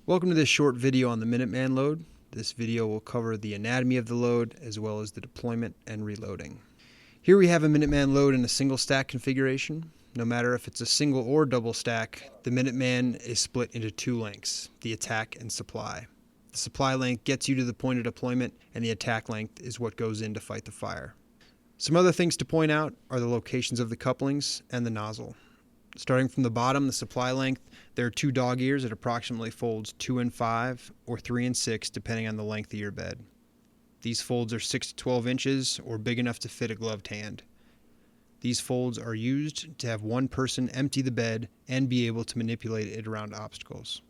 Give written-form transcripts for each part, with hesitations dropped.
Welcome to this short video on the Minuteman load. This video will cover the anatomy of the load as well as the deployment and reloading. Here we have a Minuteman load in a single stack configuration. No matter if it's a single or double stack, the Minuteman is split into two lengths, the attack and supply. The supply length gets you to the point of deployment, and the attack length is what goes in to fight the fire. Some other things to point out are the locations of the couplings and the nozzle. Starting from the bottom, the supply length, there are two dog ears that approximately folds 2 and 5 or 3 and 6 depending on the length of your bed. These folds are 6 to 12 inches or big enough to fit a gloved hand. These folds are used to have one person empty the bed and be able to manipulate it around obstacles.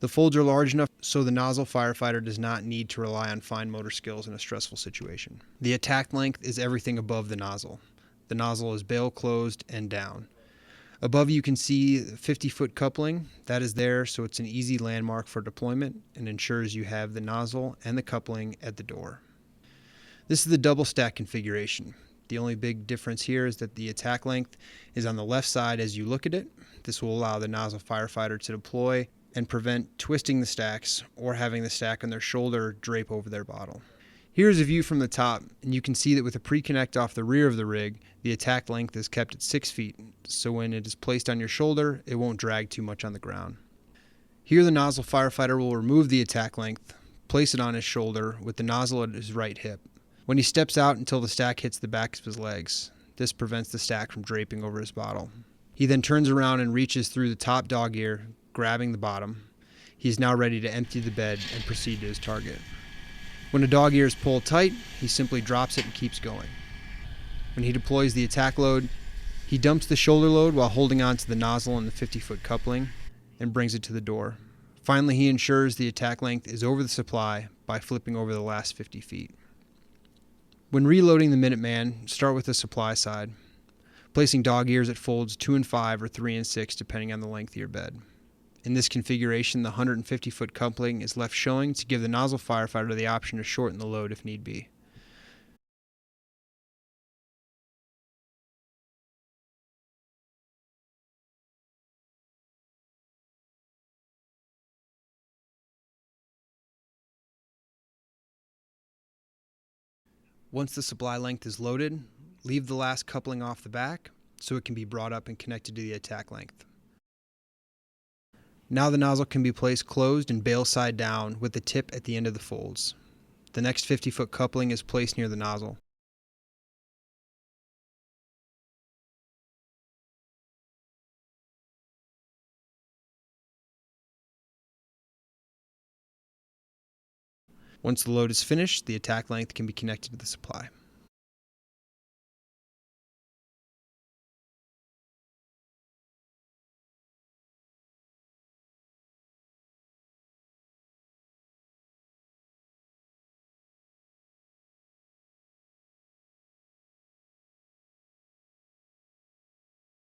The folds are large enough so the nozzle firefighter does not need to rely on fine motor skills in a stressful situation. The attack length is everything above the nozzle. The nozzle is bail closed and down. Above you can see 50-foot coupling. That is there so it's an easy landmark for deployment and ensures you have the nozzle and the coupling at the door. This is the double stack configuration. The only big difference here is that the attack length is on the left side as you look at it. This will allow the nozzle firefighter to deploy and prevent twisting the stacks or having the stack on their shoulder drape over their bottle. Here's a view from the top, and you can see that with a pre-connect off the rear of the rig, the attack length is kept at 6 feet, so when it is placed on your shoulder, it won't drag too much on the ground. Here the nozzle firefighter will remove the attack length, place it on his shoulder with the nozzle at his right hip. When he steps out until the stack hits the back of his legs, this prevents the stack from draping over his bottle. He then turns around and reaches through the top dog ear, grabbing the bottom. He is now ready to empty the bed and proceed to his target. When a dog ear is pulled tight, he simply drops it and keeps going. When he deploys the attack load, he dumps the shoulder load while holding on to the nozzle and the 50-foot coupling and brings it to the door. Finally, he ensures the attack length is over the supply by flipping over the last 50 feet. When reloading the Minuteman, start with the supply side, placing dog ears at folds 2 and 5 or 3 and 6 depending on the length of your bed. In this configuration, the 150-foot coupling is left showing to give the nozzle firefighter the option to shorten the load if need be. Once the supply length is loaded, leave the last coupling off the back so it can be brought up and connected to the attack length. Now the nozzle can be placed closed and bail side down with the tip at the end of the folds. The next 50-foot coupling is placed near the nozzle. Once the load is finished, the attack length can be connected to the supply.